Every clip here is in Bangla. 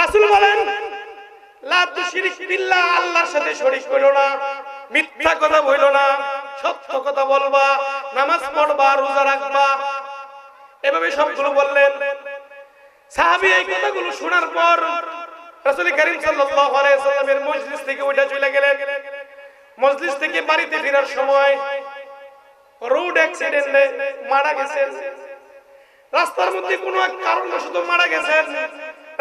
রাসূল বলেন লা তুশরিক বিল্লাহ, আল্লাহর সাথে শরীক করো না, মিথ্যা কথা বলো না, সত্য কথা বলবা, নামাজ পড়বা, রোজা রাখবা, এভাবে সবগুলো বললেন। সাহাবী এই কথাগুলো শোনার পর রাসূল করিম সাল্লাল্লাহু আলাইহি সাল্লামের মজলিস থেকে উঠে চলে গেলেন। মজলিস থেকে বাড়িতে ফেরার সময় রোড অ্যাক্সিডেন্টে মারা গেছেন। রাস্তার মধ্যে কোনো এক কারণবশত মারা গেছেন।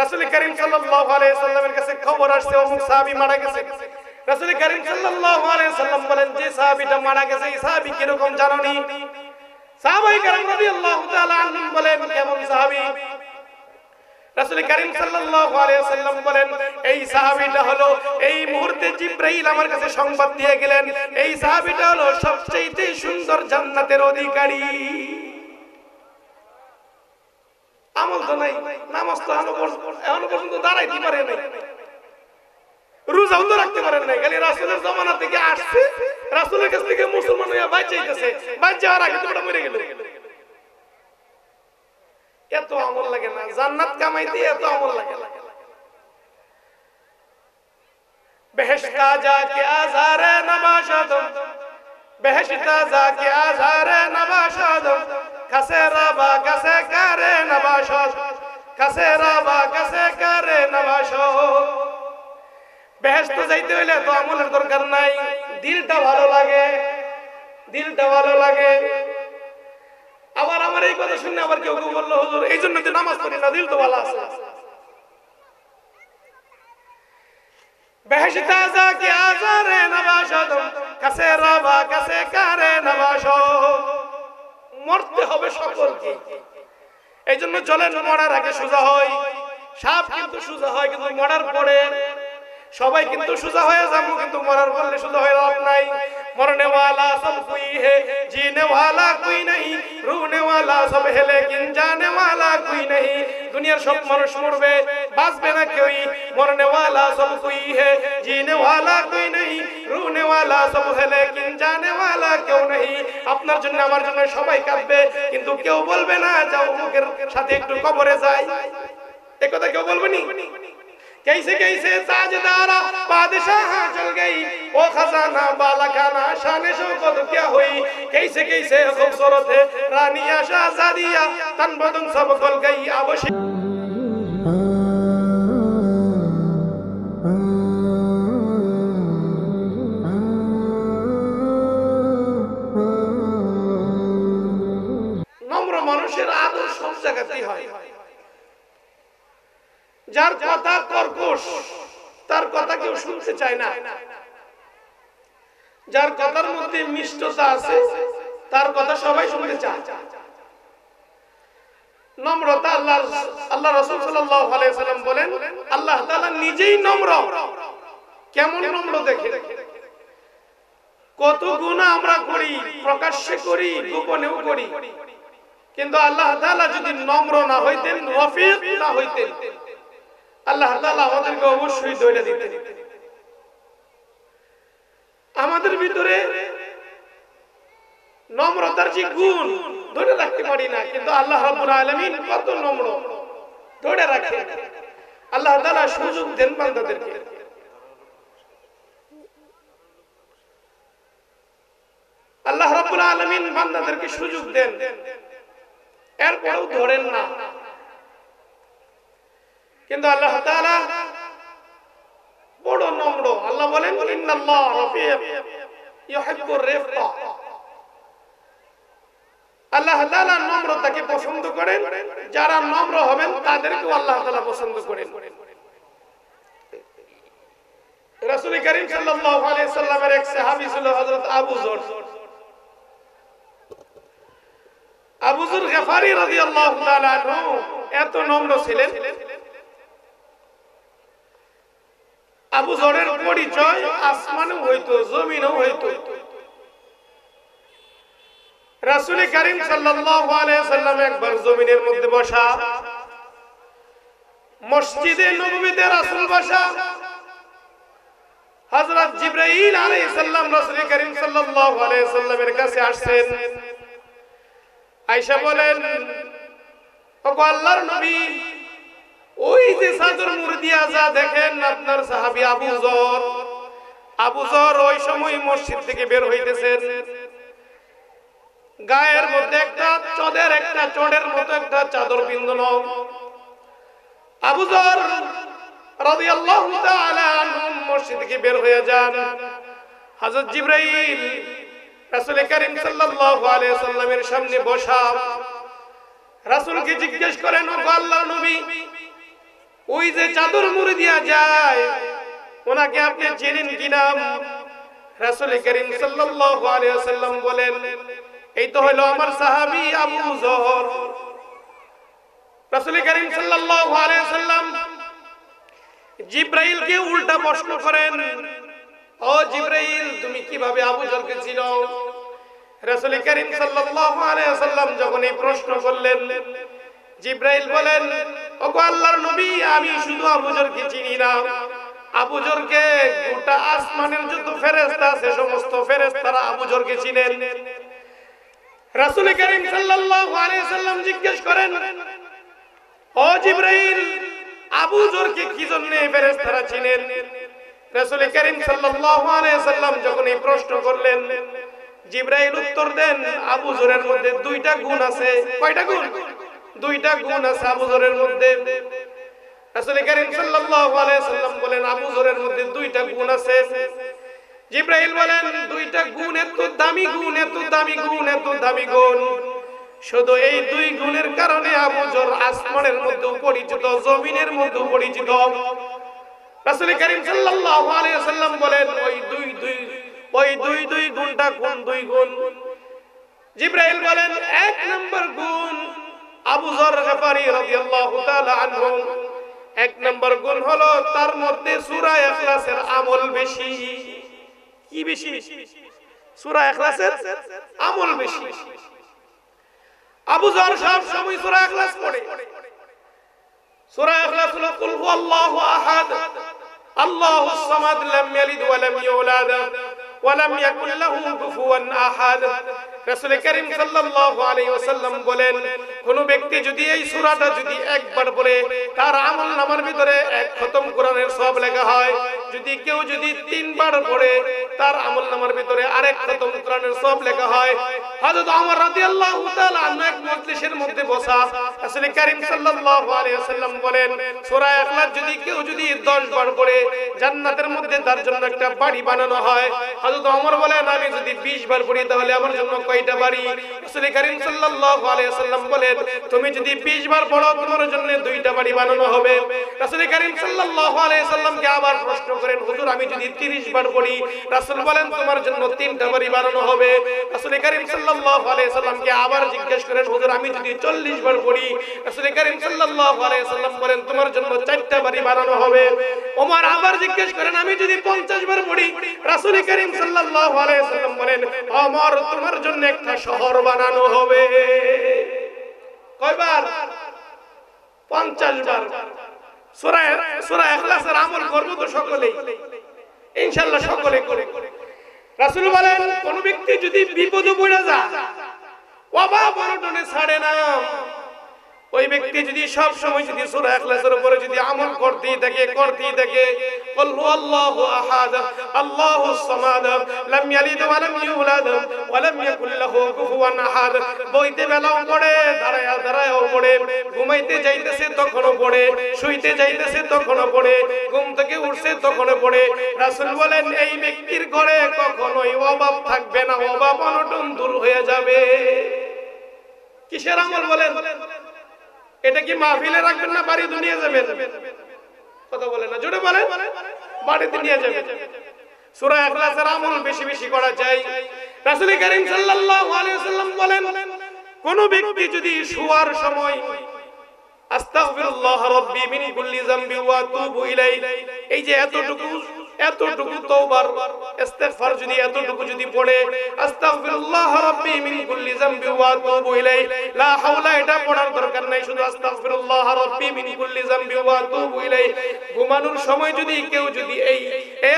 রাসূল করিম সাল্লাল্লাহু আলাইহি সাল্লামের কাছে খবর আসছে অমুক সাহাবী মারা গেছে। রাসূল করিম সাল্লাল্লাহু আলাইহি সাল্লাম বলেন, যে সাহাবীটা মারা গেছে এই সাহাবী কি রকম জানোনি? সাহাবায়ে কেরাম রাদিয়াল্লাহু তাআলা আনহুম বলেন, কেমন সাহাবী? রাসূল করিম সাল্লাল্লাহু আলাইহি সাল্লাম বলেন, এই সাহাবীটা হলো এই মুহূর্তে জিবরাইল আমার কাছে সংবাদ দিয়ে গেলেন, এই সাহাবীটা হলো সবচেয়ে সুন্দর জান্নাতের অধিকারী। আমল তো নাই, নামাজ তো এখনো পর্যন্ত দাঁড়াইতে পারে নাই, রোজাও তো রাখতে পারেন নাই, খালি রাসূলের জামানা থেকে আসছে, রাসূলের কাছ থেকে মুসলমান হয়ে বাঁচাইতেছে, বাঁচার আগে তো মরে গেল। এত আমল লাগে না, জান্নাত কামাইতে এত আমল লাগে। বেহেশতা যাকে আজারে নবাশাদম, বেহেশতা যাকে আজারে নবাশাদম, কাছে রাবা কাছে করে নবাশাদ, কাছে রাবা কাছে করে নবাশাদ। বেহেশতে যাইতে হইলে তো আমলের দরকার নাই, দিলটা ভালো লাগে, দিলটা ভালো লাগে। আবার আমার এই কথা শুনে আবার কেউ কেউ বললো, হুজুর এই জন্য তো নামাজ পড়ি না, দিল তো ভালো আছে। বেহেশতা যাকে আজারে নবাশাদ, কাছে রাবা কাছে করে নবাশাদ। মরতে হবে সকলকে, এই জন্য চলেন মরার আগে সোজা হয়। সাপ কিন্তু সোজা হয়, কিন্তু মরার পরে সবাই কিন্তু সোজা হয়ে যাবো, কিন্তু মরার পরে সোজা হয়ে লাভ নাই। মরনে ওয়ালা সব কোই হে, জিনে ওয়ালা কোই নেই, রুনে ওয়ালা সব হে লেকিন জানে ওয়ালা কোই নেই। দুনিয়ার সব মানুষ মরবে, বাঁচবে না কেউই। মরনে ওয়ালা সব কোই হে, জিনে ওয়ালা কোই নেই, রুনে ওয়ালা সব হে লেকিন জানে ওয়ালা কেউ নেই। আপনার জন্য আমার জন্য সবাই কাঁদবে, কিন্তু কেউ বলবে না যাও অমুকের সাথে একটু কবরে যাই, এই কথা কেউ বলবে নি। कैसे कैसे ताजदारा बादशाह चल गई, वो खजाना बाला खाना शान शौकत क्या हुई। कैसे कैसे खूबसूरत है रानिया शहजादिया, तन बदन सब खुल गई। अब নম্র মানুষের আদর সব জায়গাতেই হয়। যার কথা কর্কশ তার কথা কেউ শুনতে চায় না, যার কথার মধ্যে মিষ্টতা আছে তার কথা সবাই শুনতে চায়। নম্রতা আল্লাহ রাসূল সাল্লাল্লাহু আলাইহি ওয়াসাল্লাম বলেন, আল্লাহ তাআলা নিজেই নম্র। কেমন নম্র দেখেন, কত গুনাহ আমরা করি, প্রকাশ্যে করি, গোপনেও করি, কিন্তু আল্লাহ তাআলা যদি নম্র না হইতেন, রফিক না হইতেন, আল্লাহ তাআলা আমাদেরকে অবশ্যই দইরা দিতেন। আমাদের ভিতরে নম্রতার যে গুণ ধরে রাখতে পারি না, কিন্তু আল্লাহ রাব্বুল আলামিন কত নম্র ধরে রাখেন। আল্লাহ তাআলা সুযোগ দেন বান্দাদেরকে। আল্লাহ রাব্বুল আলামিন বান্দাদেরকে সুযোগ দেন, এরপরেও ধরেন না। কিন্তু আল্লাহ তাআলা বড় নম্র। আল্লাহ বলেন, ইন্নাল্লাহ রাফিক ইউহিব্বুর রিফকা। আল্লাহ তাআলা নম্রতাকে পছন্দ করেন, যারা নম্র হবেন তাদেরকেও আল্লাহ তাআলা পছন্দ করেন। রাসূল করিম সাল্লাল্লাহু আলাইহি সাল্লামের এক সাহাবী ছিল হযরত আবু যর। আবু যর গফারি রাদিয়াল্লাহু তাআলা আনহু এত নম্র ছিলেন, আবু যরের পরিচয় আসমানেও হইতো, জমিনেও হইতো। রাসূল করিম সাল্লাল্লাহু আলাইহি সাল্লাম একবার জমিনের মধ্যে বসা, মসজিদে নববীতে রাসূল বসা। হযরত জিবরাইল আলাইহিস সালাম রাসূল করিম সাল্লাল্লাহু আলাইহি সাল্লামের কাছে আসছেন। আয়েশা বলেন, ওগো আল্লাহর নবী, ওই যে চাদর মুড়ি দিয়া আপনার সাহাবী আবু যর ওই সময় মসজিদ থেকে বের হইতেছেন, গায়ের মধ্যে একটা চটের মতো একটা চাদর পিন্দানো। আবু যর রাদিয়াল্লাহু তাআলা আনহু মসজিদ থেকে বের হয়ে যান। হযরত জিবরাইল রাসূল করিম সাল্লাল্লাহু আলাইহি ওয়াসাল্লামের সামনে বসা। রাসূলকে জিজ্ঞেস করেন, ও আল্লাহর নবী, ওই যে চাদর মুড়ি দিয়া যায় ওনাকে আপনি চেনেন কিনা? রাসূল করিম সাল্লাল্লাহু আলাইহি ওয়াসাল্লাম বলেন, এই তো হলো আমার সাহাবী আবু যর। রাসূল করিম সাল্লাল্লাহু আলাইহি ওয়াসাল্লাম জিবরাইলকে উল্টা প্রশ্ন করেন, ও জিবরাইল, তুমি কিভাবে আবু যরকে চিনো? রাসূল করিম সাল্লাল্লাহু আলাইহি ওয়াসাল্লাম যখন এই প্রশ্ন করলেন, জিবরাইল বলেন, ও আল্লাহর নবী, আমি শুধু আবু যরকে চিনি না, আবু যরকে গোটা আসমানের যত ফেরেশতা আছে সমস্ত ফেরেশতারা আবু যরকে চিনেন। রাসূল করিম সাল্লাল্লাহু আলাইহি ওয়াসাল্লাম জিজ্ঞেস করেন, ও জিবরাইল, আবু যরকে কি জন্য ফেরেশতারা চিনেন? রাসূল করিম সাল্লাল্লাহু আলাইহি ওয়াসাল্লাম যখন এই প্রশ্ন করলেন, জিবরাইল উত্তর দেন, আবু যরের মধ্যে দুইটা গুণ আছে। কয়টা গুণ? দুইটা গুণ আছে আবু যরের মধ্যে। রাসূল করিম সাল্লাল্লাহু আলাইহি ওয়াসাল্লাম বলেন, আবু যরের মধ্যে দুইটা গুণ আছে। জিবরাইল বলেন, দুইটা গুণ এত দামি গুণ, এত দামি গুণ, এত দামি গুণ, শুধু এই দুই গুণের কারণে আবু যর আসমানের মধ্যে পরিচিত, জমিনের মধ্যে পরিচিত। রাসূল করিম সাল্লাল্লাহু আলাইহি ওয়াসাল্লাম বলেন, ওই দুই গুণটা কোন দুই গুণ? জিবরাইল বলেন, এক নম্বর গুণ আবু যর গফারি রাদিয়াল্লাহু তাআলা আনহু, এক নম্বর গুণ হলো তার মধ্যে সূরা ইখলাসের আমল বেশি। কি বেশি? সূরা ইখলাসের আমল বেশি। আবু যর সব সময় সূরা ইখলাস পড়ে। সূরা ইখলাস হলো কুল হুয়াল্লাহু আহাদ, আল্লাহুস সামাদ, লাম ইয়ালিদ ওয়া লাম ইউলাদ ওয়া লাম ইয়াকুল লাহু কুফুয়ান আহাদ। রাসূল করিম সাল্লাল্লাহু আলাইহি ওয়াসাল্লাম বলেন, কোন ব্যক্তি যদি এই সূরাটা যদি একবার পড়ে তার আমলনামার ভিতরে এক খতম কোরআনের সওয়াব লেখা হয়। যদি কেউ যদি তিনবার পড়ে তার আমলনামার ভিতরে আরেক খতম কোরআনের সওয়াব লেখা হয়। হযরত ওমর রাদিয়াল্লাহু তাআলা আনহু এক মজলিসের মধ্যে বসা, রাসূল করিম সাল্লাল্লাহু আলাইহি ওয়াসাল্লাম বলেন, সূরা ইখলাস যদি কেউ যদি 10 বার পড়ে জান্নাতের মধ্যে তার জন্য একটা বাড়ি বানানো হয়। হযরত ওমর বলেন, আমি যদি 20 বার পড়ি তাহলে আমার জন্য কয়টা বাড়ি? রাসূল করিম সাল্লাল্লাহু আলাইহি ওয়াসাল্লাম বলেন, তুমি যদি 20 বার পড়ো তোমার জন্য 2টা বাড়ি বানানো হবে। রাসূল করিম সাল্লাল্লাহু আলাইহি ওয়াসাল্লামকে আবার প্রশ্ন করেন, হুজুর আমি যদি 30 বার পড়ি? রাসূল বলেন, তোমার জন্য 3টা বাড়ি বানানো হবে। রাসূল করিম সাল্লাল্লাহু আলাইহি ওয়াসাল্লামকে আবার জিজ্ঞেস করেন, হুজুর আমি যদি 40 বার পড়ি? রাসূল করিম সাল্লাল্লাহু আলাইহি ওয়াসাল্লাম বলেন, তোমার জন্য 4টা বাড়ি বানানো হবে। ওমর আবার জিজ্ঞেস করেন, আমি যদি 50 বার পড়ি? রাসূল করিম সাল্লাল্লাহু আলাইহি ওয়াসাল্লাম বলেন, ওমর তোমার জন্য একটা শহর বানানো হবে। কয়বার? 50 বার। সূরা ইখলাসের আমল করব তো সকলেই ইনশাআল্লাহ, সকলে করে। রাসূল বলেন, কোন ব্যক্তি যদি বিপদে পড়ে যায়, অভাব অনটনে ছাড়ে না, ওই ব্যক্তি যদি সব সময় যদি সূরা ইখলাসের উপরে যদি আমল করতেই থাকে কুল হুয়াল্লাহু আহাদ, আল্লাহুস সামাদ, লাম ইয়ালিদ ওয়া লাম ইউলাদ ওয়া লাম ইয়াকুল লাহু কুফুয়ান আহাদ, বইতে বেলাও পড়ে, দাঁড়ায়ও পড়ে, ঘুমাইতে যাইতেছে তখনও পড়ে, শুইতে যাইতেছে তখনও পড়ে, ঘুম থেকে উঠছে তখনও পড়ে। রাসূল বলেন, এই ব্যক্তির ঘরে কখনোই অভাব থাকবে না, অভাব অনটন দূর হয়ে যাবে। কিসের আমল বলেন? এটা কি মাহফিলে রাখবেন না বাড়িতে নিয়ে যাবেন? কথা বলেন না, জোরে বলেন। বাড়িতে নিয়ে যাবেন। সূরা ইখলাসের আমল বেশি বেশি করা চাই। রাসূল করিম সাল্লাল্লাহু আলাইহি ওয়াসাল্লাম বলেন, কোন ব্যক্তি যদি শোয়ার সময় আস্তাগফিরুল্লাহ রাব্বি মিন কুল্লি যামবি ওয়া আতুবু ইলাইহি, এই যে এতটুকু তওবার ইস্তিগফার যদি এতটুকু যদি পড়ে আস্তাগফিরুল্লাহ রাব্বি মিন কুল্লি যামবি ওয়া আতুবু ইলাইহি লা হাওলা এটা পড়ার দরকার নাই শুধু আস্তাগফিরুল্লাহ রাব্বি মিন কুল্লি যামবি ওয়া আতুবু ইলাইহি ঘুমানোর সময় যদি কেউ যদি এই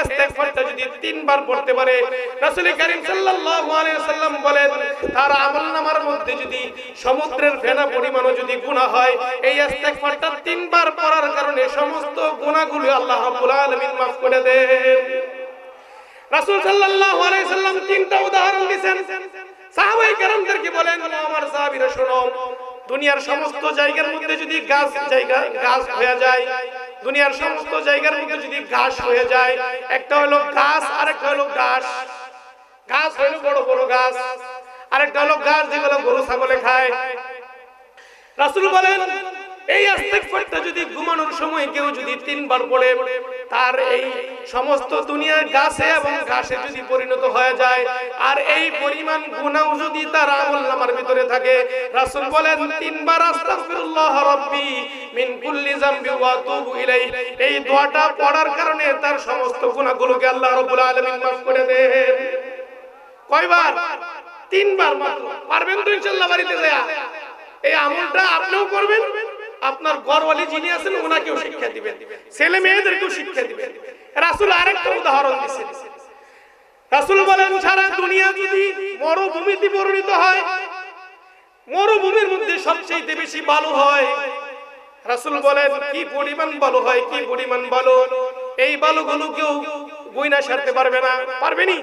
ইস্তিগফারটা যদি 3 বার পড়তে পারে রাসূল কারীম সাল্লাল্লাহু আলাইহি ওয়াসাল্লাম বলেন তার আমলনামার মধ্যে যদি সমুদ্রের ফেনা পরিমাণও যদি গুনাহ হয় এই ইস্তিগফারটা 3 বার পড়ার কারণে সমস্ত গুনাহগুলো আল্লাহ রাব্বুল আলামিন maaf করে দেন রাসূল সাল্লাল্লাহু আলাইহি ওয়াসাল্লাম তিনটা উদাহরণ দিয়েছেন সাহাবায়ে কেরামদেরকে বলেন আমার সাহাবীরা শুনো দুনিয়ার সমস্ত জায়গার মধ্যে যদি গাছ হয়ে যায় দুনিয়ার সমস্ত জায়গার মধ্যে যদি ঘাস হয়ে যায় একটা হলো ঘাস আরেকটা হলো ঘাস ঘাস হলো বড় বড় ঘাস আরেকটা হলো ঘাস যেগুলো গরু ছাগলে খায় রাসূল বলেন এই ইস্তিগফারটা যদি ঘুমানোর সময় কেউ যদি 3 বার পড়ে তার এই সমস্ত দুনিয়ার গাছে এবং ঘাসে যদি পরিণত হয়ে যায় আর এই পরিমাণ গুনাহ যদি তার আমলনামার ভিতরে থাকে রাসূল বলেন 3 বার আস্তাগফিরুল্লাহ রাব্বি মিন কুল্লি যামবি ওয়া আতুবু ইলাইহি এই দোয়াটা পড়ার কারণে তার সমস্ত গুনাহগুলোকে আল্লাহ রাব্বুল আলামিন maaf করে দেন কয়বার 3 বার মাত্র পারবেন তো ইনশাআল্লাহ বাড়িতে যায় এই আমলটা আপনিও করবেন আপনার ঘরওয়ালি যিনি আছেন ওনাকেও শিক্ষা দিবেন ছেলে মেয়েদেরকেও শিক্ষা দিবেন রাসূল আরেকটা উদাহরণ দিয়েছেন রাসূল বলেন সারা দুনিয়া যদি মরুভূমিতে পরিণত হয় মরুভূমির মধ্যে সবচেয়ে বেশি বালু হয় রাসূল বলেন কি পরিমাণ বালু হয় কি পরিমাণ বালু এই বালুগুলো কেউ গুইনা সারতে পারবে না পারবেনি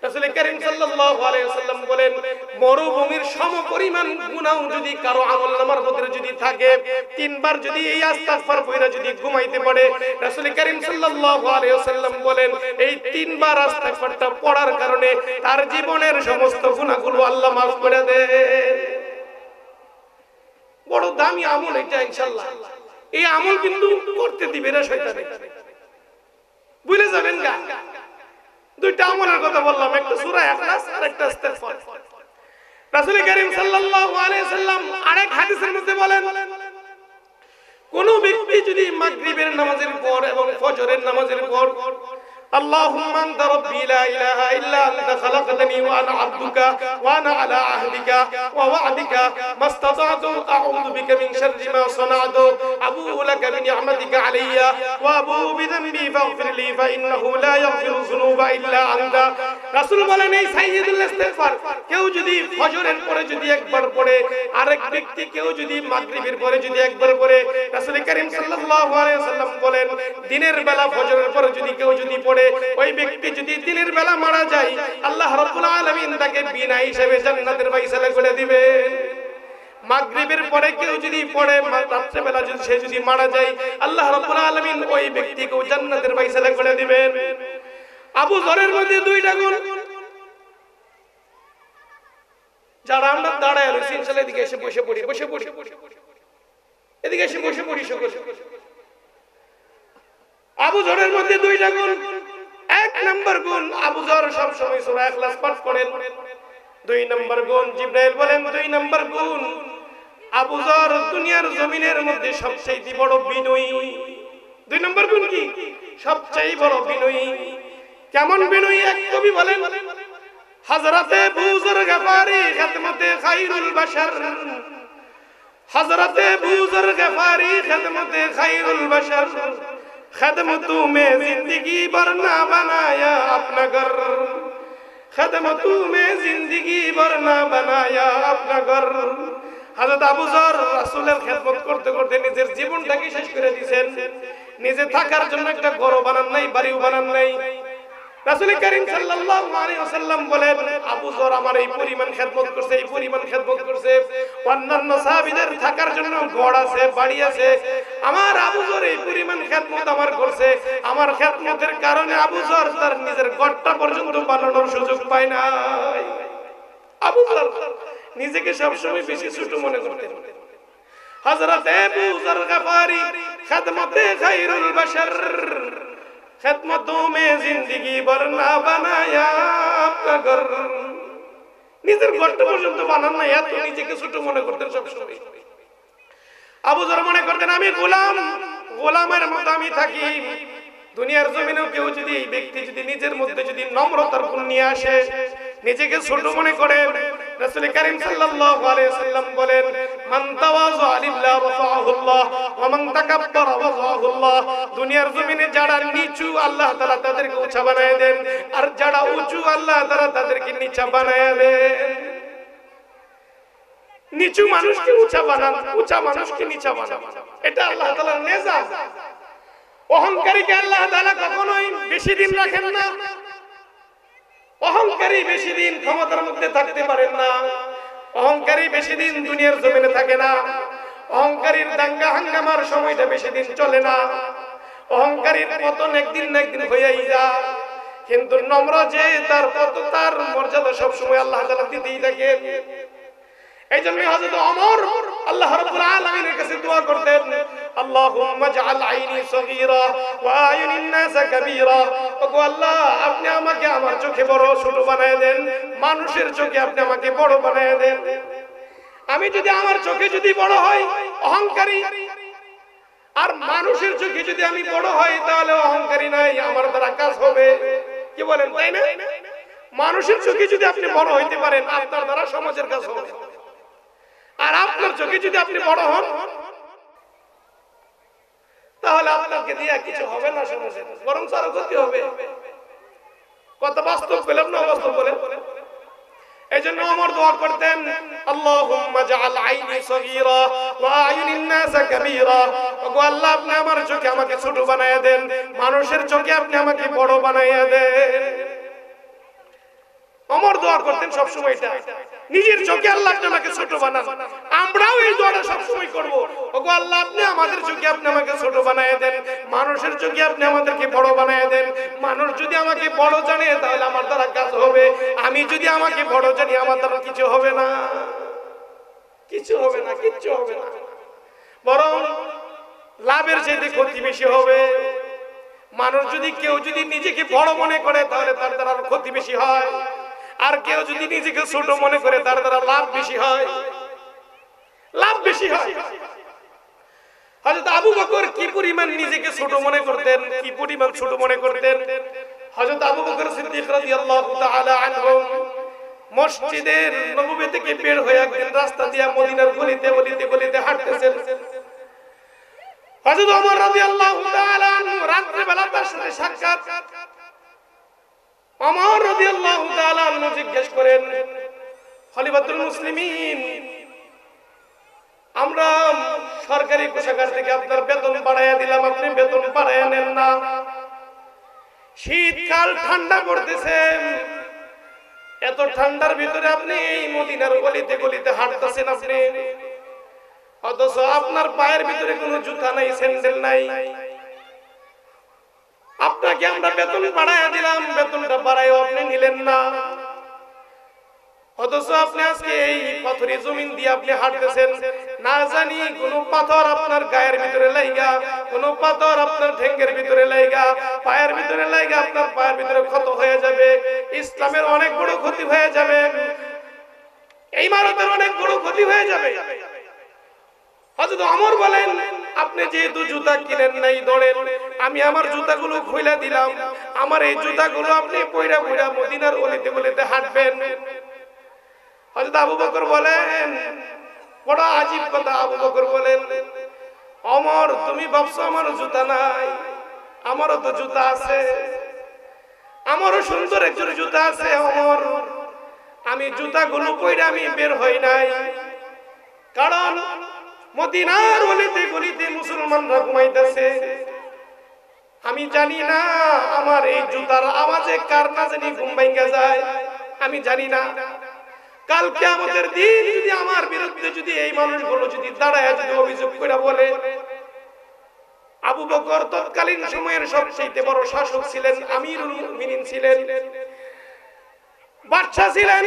রাসূল কারীম সাল্লাল্লাহু আলাইহি ওয়াসাল্লাম বলেন মরুভূমির সমপরিমাণ গুনাহ যদি কারো আমলনামার মধ্যে যদি থাকে 3 বার যদি এই ইস্তিগফার পড়া যদি ঘুমাইতে পারে রাসূল কারীম সাল্লাল্লাহু আলাইহি ওয়াসাল্লাম বলেন এই 3 বার ইস্তিগফারটা পড়ার কারণে তার জীবনের সমস্ত গুনাহগুলো আল্লাহ maaf করে দেন বড় দামি আমল এটা ইনশাআল্লাহ এই আমল কিন্তু করতে দিবে না শয়তানে ভুলে যাবেন না দুইটা আমলের কথা বললাম একটা সূরা ইখলাস আর একটা ইস্তিগফার রাসূল কারীম সাল্লাল্লাহু আলাইহি ওয়াসাল্লাম আরেক হাদিসের মধ্যে বলেন কোন ব্যক্তি যদি মাগরিবের নামাজের পর এবং ফজরের নামাজের পর اللهم انت ربي لا اله الا انت خلقتني وانا عبدك وانا على عهدك ووعدك ما استطعت اعوذ بك من شر ما صنعت ابوء لك بنعمتك علي وابوء بذنبي فاغفر لي فانه لا يغفر الذنوب الا انت রাসূল বলেন এই সাইয়্যিদুল ইস্তিগফার কেউ যদি ফজরের পরে যদি একবার পড়ে আরেক ব্যক্তি কেউ যদি মাগরিবের পরে যদি একবার পড়ে রাসূল কারীম সাল্লাল্লাহু আলাইহি ওয়াসাল্লাম বলেন দিনের বেলা ফজরের পরে যদি কেউ যদি পড়ে ওই ব্যক্তি যদি দিনের বেলা মারা যায় আল্লাহ রাব্বুল আলামিন তাকে বিনা হিসাবে জান্নাতের ফয়সালা করে দিবেন মাগরিবের পরে কেউ যদি পড়ে রাতের বেলা যদি সে যদি মারা যায় আল্লাহ রাব্বুল আলামিন ওই ব্যক্তিকে জান্নাতের ফয়সালা করে দিবেন আবু যরের মধ্যে দুইটা গুণ যারা আমরা দাঁড়ায় রয়েছি ইনশাআল্লাহ এদিকে এসে বসে পড়ি এদিকে এসে বসে পড়ি সকল আবু যরের মধ্যে দুইটা গুণ এক নাম্বার গুণ আবু যর সব সময় সূরা ইখলাস পাঠ করেন দুই নাম্বার গুণ জিবরাইল বলেন দুই নাম্বার গুণ আবু যর দুনিয়ার জমিনের মধ্যে সবচেয়ে বড় বিনয়ী দুই নাম্বার গুণ কি সবচেয়ে বড় বিনয়ী কেমন বিনয়ী এক কবি বলেন হযরতে আবু যর গফারি খিদমতে খায়রুল বাশার হযরতে আবু যর গফারি খিদমতে খায়রুল বাশার खदमतू में जिंदगी भर ना बनाया अपना घर खदमतू में जिंदगी भर ना बनाया अपना घर হযরত আবু যর রাসূলের খেদমত করতে করতে নিজের জীবনটাকে শেষ করে দিয়েছেন নিজে থাকার জন্য একটা ঘর বানান নাই বাড়িও বানান নাই রাসূল কারীম সাল্লাল্লাহু আলাইহি ওয়াসাল্লাম বলেন আবু যর আমার এই পরিমাণ খেদমত করছে এই পরিমাণ খেদমত করছে অন্যান্য সাহাবীদের থাকার জন্য ঘর আছে বাড়ি আছে আমার আবু যর এই পরিমাণ খেদমত আমার করছে আমার খেদমতের কারণে আবু যর তার নিজের ঘরটা পর্যন্ত বানানোর সুযোগ পায় না আবু যর নিজেকে সব সময় বেশি ছোট মনে করতেন হযরত আবু যর গফারি খিদমতে খায়রুল বাশার खिदमतों में जिंदगी भर ना बनाया अपना घर নিজের ঘরটা পর্যন্ত বানান না এত নিজেকে ছোট মনে করতেন সব সময় আবু যর মনে করতেন আমি গোলাম গোলামের মতো আমি থাকি দুনিয়ার জমিনেও কেউ যদি এই ব্যক্তি যদি নিজের মধ্যে যদি নম্রতার গুণ নিয়ে আসে, নিজেকে ছোট মনে করেন, রাসূল কারীম সাল্লাল্লাহু আলাইহি ওয়াসাল্লাম বলেন, মান তাওয়াযা লিল্লাহি রাফাআহুল্লাহ ওয়া মান তাকাব্বারা ওয়াযাহুল্লাহ। দুনিয়ার জমিনে যারা নিচু আল্লাহ তাআলা তাদেরকে উঁচা বানায় দেন, আর যারা উঁচু আল্লাহ তাআলা তাদেরকে নিচা বানায় দেন। নিচু মানুষকে উঁচা বানান, উঁচা মানুষকে নিচা বানান, এটা আল্লাহ তাআলার নিজাম। অহংকারীকে আল্লাহ তাআলা কখনোই বেশি দিন রাখেন না। অহংকারী বেশি দিন ক্ষমতার মধ্যে থাকতে পারেন না। অহংকারী বেশি দিন দুনিয়ার জমিনে থাকে না। অহংকারীর দাঙ্গা হাঙ্গামার সময়টা বেশি দিন চলে না। অহংকারীর পতন একদিন না একদিন হয়েই যায়। কিন্তু নম্র যে তার পতন, তার মর্যাদা সবসময় আল্লাহ তাআলা দিতেই থাকেন। এইজন্য হযরত ওমর আল্লাহ রাব্বুল আলামিনের কাছে দোয়া করতেন, আল্লাহুম্মা জাআল আইনি সগীরা ওয়া আয়ুনিন নাস কাবীরা। ওগো আল্লাহ, আপনি আমাকে আমার চোখে বড় ছোট বানায় দেন, মানুষের চোখে আপনি আমাকে বড় বানায় দেন। আমি যদি আমার চোখে যদি বড় হই অহংকারী, আর মানুষের চোখে যদি আমি বড় হই তাহলে অহংকারী নাই, আমার দ্বারা কাজ হবে। কি বলেন, তাই না? মানুষের চোখে যদি আপনি বড় হইতে পারেন, আপনার দ্বারা সমাজের কাজ হবে। আর আপনার চোখে যদি আপনি বড় হন, তাহলে আপনাকে দিয়ে কিছু হবে না সমাজে, বরং আরো ক্ষতি হবে। কত বাস্তব পেলাম না, বাস্তব বলেন। এইজন্য ওমর দোয়া করতেন, আল্লাহুম্মা জাআল আইনি সগীরা ওয়া আয়ুনিন নাস কাবীরা। ওগো আল্লাহ, আপনি আমার চোখে আমাকে ছোট বানায়া দেন, মানুষের চোখে আপনি আমাকে বড় বানায়া দেন। ওমর দোয়া করতেন সব সময় এটা, নিজের চোখে আল্লাহ আপনি আমাকে ছোট বানান। আমরাও এই দোয়াটা সব সময় করব, ওগো আল্লাহ, আপনি আমাদের চোখে আপনি আমাকে ছোট বানায় দেন, মানুষের চোখে আপনি আমাদেরকে বড় বানায় দেন। মানুষ যদি আমাকে বড় জানে তাহলে আমার দ্বারা কাজ হবে, আমি যদি আমাকে বড় জানি আমার দ্বারা কিছু হবে না, কিছু হবে না, কিচ্ছু হবে না, বরং লাভের চাইতে ক্ষতি বেশি হবে। মানুষ যদি কেউ যদি নিজেকে বড় মনে করে তাহলে তার দ্বারা ক্ষতি বেশি হয়, আর কেউ যদি নিজেকে ছোট মনে করে তার দ্বারা লাভ বেশি হয়, লাভ বেশি হয়। হযরত আবু বকর কি পরিমাণ নিজেকে ছোট মনে করতেন, কি পরিমাণ ছোট মনে করতেন। হযরত আবু বকর সিদ্দিক রাদিয়াল্লাহু তাআলা আনহু মসজিদের নববী থেকে বের হয়ে একদিন রাস্তা দিয়ে মদিনার গলিতে গলিতে গলিতে হাঁটতেছেন। হযরত ওমর রাদিয়াল্লাহু তাআলা আনহু রাত্রে বেলা তার সাথে সাক্ষাৎ। ওমর রাদিয়াল্লাহু তাআলা আনহু জিজ্ঞেস করেন, খলিফাতুল মুসলিমিন, আমরা সরকারি কোষাগার থেকে আপনার বেতন বাড়াইয়া দিলাম, আপনি বেতন বাড়াইয়া নেন না। শীতকাল ঠান্ডা পড়তেছে, এত ঠান্ডার ভিতরে আপনি এই মদিনার গলিতে গলিতে হাঁটতেছেন, আপনি অথচ আপনার পায়ের ভিতরে কোনো জুতা নাই, স্যান্ডেল নাই। আপনাকে আমরা বেতন বাড়াইয়া দিলাম, বেতনটা বাড়াইও আপনি নিলেন না, অথচ আপনি আজকে এই পাথরি জমিন দিয়ে আপনি হাঁটতেছেন। না জানি কোন পাথর আপনার গায়ের ভিতরে লাইগা, কোন পাথর আপনার ঠ্যাঙ্গের ভিতরে লাইগা, পায়ের ভিতরে লাইগা আপনার পায়ের ভিতরে ক্ষত হয়ে যাবে, ইসলামের অনেক বড় ক্ষতি হয়ে যাবে, এই ইমারতের অনেক বড় ক্ষতি হয়ে যাবে। হযরত ওমর বলেন, আপনি যেহেতু জুতা কিনেন নাই দৌড়েন, আমি আমার জুতাগুলো খুলে দিলাম, আমার এই জুতাগুলো আপনি পয়রা পয়রা মদিনার গলিতে গলিতে হাঁটবেন। হযরত আবু বকর বলেন, বড় আজীব কথা। আবু বকর বলেন, ওমর, তুমি ভাবছো আমার জুতা নাই? আমারও তো জুতা আছে, আমারও সুন্দর একজন জুতা আছে। ওমর, আমি জুতাগুলো পয়রা আমি বের হই নাই, কারণ মদিনার গলিতে গলিতে মুসলমানরা ঘুমাইতেছে, আমি জানি না আমার এই জুতার আওয়াজে কার না জানি ঘুম ভাঙা যায়, আমি জানি না। কাল কিয়ামতের দিন যদি আমার বিরুদ্ধে যদি এই মানুষগুলো যদি দাঁড়ায় যদি অভিযোগ করে বলে, আবু বকর তৎকালীন সময়ের সবচেয়ে বড় শাসক ছিলেন, আমিরুল মুমিনিন ছিলেন, বাদশা ছিলেন,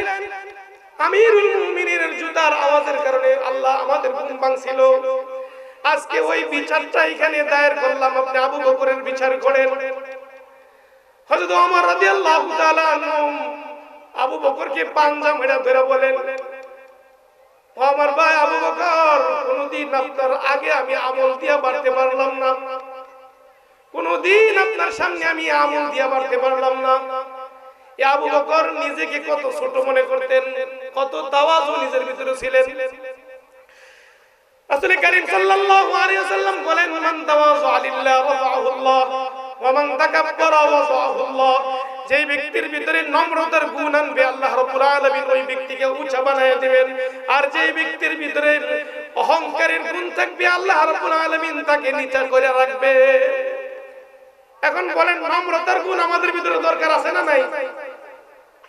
আমিরুল মুমিনিনের জুতার আওয়াজের কারণে আল্লাহ আমাদের ঘুম ভাঙছিল। আজকে ওই বিচারটা এখানে দায়ের করলাম, আপনি আবু বকরের বিচার করেন। হযরত ওমর রাদিয়াল্লাহু তাআলা আনহু আবু বকরকে পাঞ্জা মেরে ধরে বলেন, আমার ভাই আবু বকর, কোনদিন আপনার আগে আমি আমল দিয়া বাড়তে পারলাম না, কোনদিন আপনার সামনে আমি আমল দিয়ে বাড়তে পারলাম না। আবু বকর নিজেকে কত ছোট মনে করতেন, কত তাওয়াজু নিজের ভিতরে ছিলেন। রাসূল করিম সাল্লাল্লাহু আলাইহি ওয়াসাল্লাম বলেন, মান তাওয়াজা লিল্লাহ রাফাহু আল্লাহ ওয়া মান তাকাব্বারা ওয়াযাহু আল্লাহ। যে ব্যক্তির ভিতরে নম্রতার গুণ আনবে আল্লাহ রাব্বুল আলামিন ওই ব্যক্তিকে উঁচা বানায় দিবেন। আর যে ব্যক্তির ভিতরে অহংকারের গুণ থাকবে আল্লাহ রাব্বুল আলামিন তাকে নিচা করে রাখবে। এখন বলেন, নম্রতার গুণ আমাদের ভিতরে দরকার আছে না নাই?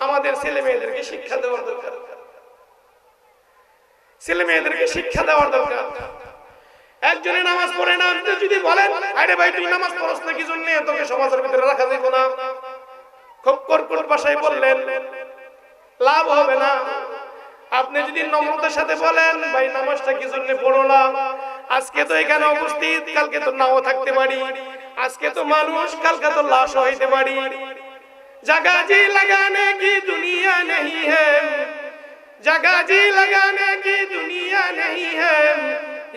আমাদের ছেলে মেয়েদেরকে শিক্ষা দেওয়ার দরকার, ছেলে মেয়েদেরকে শিক্ষা দেওয়ার দরকার। একজনে নামাজ পড়ে না, যদি বলেন আরে ভাই তুই নামাজ পড়ছ না কি জন্য, তোকে সমাজের ভিতরে রাখা যাবে না, খুব কর্কশ ভাষায় বললেন, লাভ হবে না। আপনি যদি নম্রতার সাথে বলেন ভাই নামাজটা কি জন্য পড়ো না, আজকে তো এখানে উপস্থিত, কালকে তো নাও থাকতে পারি, আজকে তো মানুষ, কালকে তো লাশ হইতে পারি। जगह जी लगाने की दुनिया नहीं है, जगह जी लगाने की दुनिया नहीं है,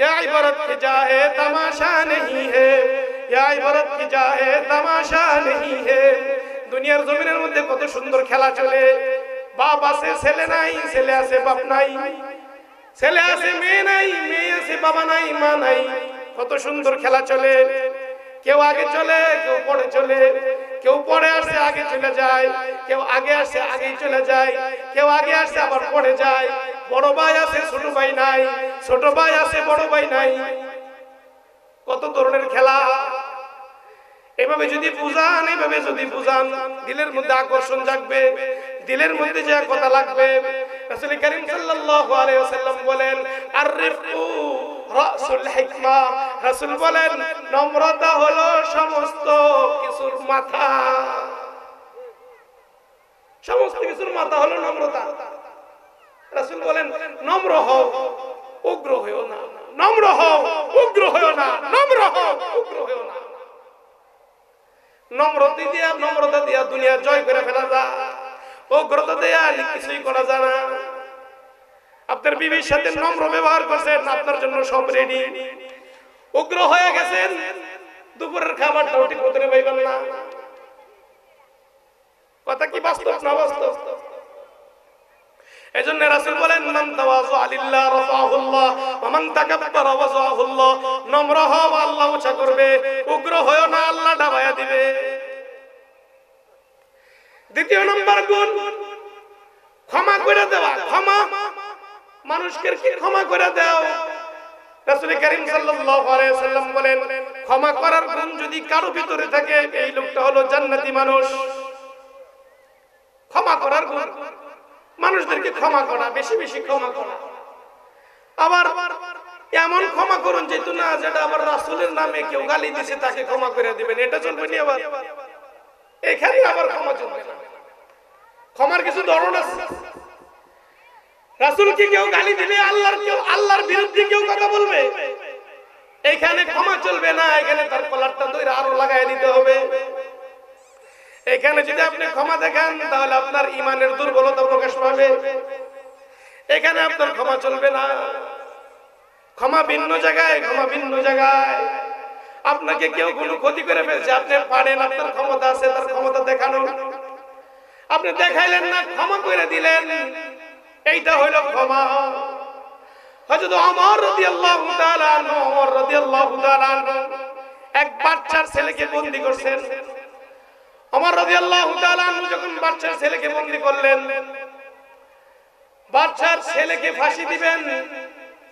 यह इबारत की जाए तमाशा नहीं है, यह इबारत की जाए तमाशा नहीं है। দুনিয়ার জমিনের মধ্যে কত সুন্দর খেলা চলে, বাপ আছে ছেলে নাই, ছেলে আছে বাপ নাই, ছেলে আছে মেয়ে নাই, মেয়ে আছে বাবা নাই, মা নাই, কত সুন্দর খেলা চলে। কেউ আগে চলে, কেউ পরে চলে, কেউ পরে আসে আগে চলে যায়, কেউ আগে আসে আগেই চলে যায়, কেউ আগে আসে আবার পরে যায়। বড় ভাই আছে ছোট ভাই নাই, ছোট ভাই আছে বড় ভাই নাই, কত ধরনের খেলা। এভাবে যদি বুঝান, এভাবে যদি বুঝান, দিলের মধ্যে আকর্ষণ জাগবে, দিলের মধ্যে যে কথা লাগবে। রাসূল করিম সাল্লাল্লাহু আলাইহি ওয়াসাল্লাম বলেন, আর-রিফকু রাসুল হিকমা। রাসূল বলেন নম্রতা হলো সমস্ত কিছুর মাথা, সমস্ত কিছুর মাথা হলো নম্রতা। রাসূল বলেন নম্র হও, উগ্র হও না, নম্র হও, উগ্র হও না, নম্র হও, উগ্র হও না। নম্রতা দিয়া দুনিয়া জয় করে ফেলা যায়, উগ্রতা দিয়া কিছুই করা যায় না। আপনার বিবির সাথে নম্র ব্যবহার করছেন, আপনার জন্য সব রেডি। উগ্র হয়ে গেছেন, দুপুরের খাবারটাও ঠিক মতো পাইবেন না। কথা কি বাস্তব না বাস্তব? এজন্য রাসূল বলেন, মান তাওয়াযা লিল্লাহ রাফাহু আল্লাহ ওয়া মান তাকাব্বারা ওয়াযাহু আল্লাহ। নম্র হও, আল্লাহ উঁচা করবে, উগ্র হয়ো না, আল্লাহ ডাবায়া দিবে। দ্বিতীয় নম্বর গুণ ক্ষমা করে দেওয়া। ক্ষমা, মানুষকে কি ক্ষমা করে দাও। রাসূল করিম সাল্লাল্লাহু আলাইহি ওয়াসাল্লাম বলেন, ক্ষমা করার গুণ যদি কারো ভিতরে থাকে, এই লোকটা হলো জান্নাতি মানুষ। ক্ষমা করার গুণ, মানুষদেরকে ক্ষমা করা, বেশি বেশি ক্ষমা করা। আবার এমন ক্ষমা করুন যেহেতু না যেটা আবার রাসূলের নামে কেউ গালি দিয়েছে তাকে ক্ষমা করে দিবেন, এটা চলবে না। আবার এখানে আবার ক্ষমা চলবে না। ক্ষমার কিছু ধরন আছে। রাসূলকে কেউ গালি দিলে, আল্লাহর বিরুদ্ধে কেউ কথা বলবে, এখানে ক্ষমা চলবে না। এখানে তার কলারটা ধরে আরো লাগাই দিতে হবে। এখানে যদি আপনি ক্ষমা দেখান তাহলে আপনার ঈমানের দুর্বলতা প্রকাশ পাবে। এখানে আপনার ক্ষমা চলবে না। ক্ষমা ভিন্ন জায়গায়, ক্ষমা ভিন্ন জায়গায়। আপনাকে কেউ কোনো ক্ষতি করে ফেলছে, আপনি পারেন, আপনার ক্ষমতা আছে তার ক্ষমতা দেখানো, আপনি দেখাইলেন না, ক্ষমা করে দিলেন, এইটা হইল ক্ষমা। হযরত ওমর রাদিয়াল্লাহু তাআলা আনহু, ওমর রাদিয়াল্লাহু তাআলা আনহু এক বাচ্চার ছেলেকে বন্দী করছেন। ওমর রাদিয়াল্লাহু তাআলা আনহু যখন বাচ্চার ছেলেকে বন্দী করলেন, বাচ্চার ছেলেকে ফাঁসি দিবেন,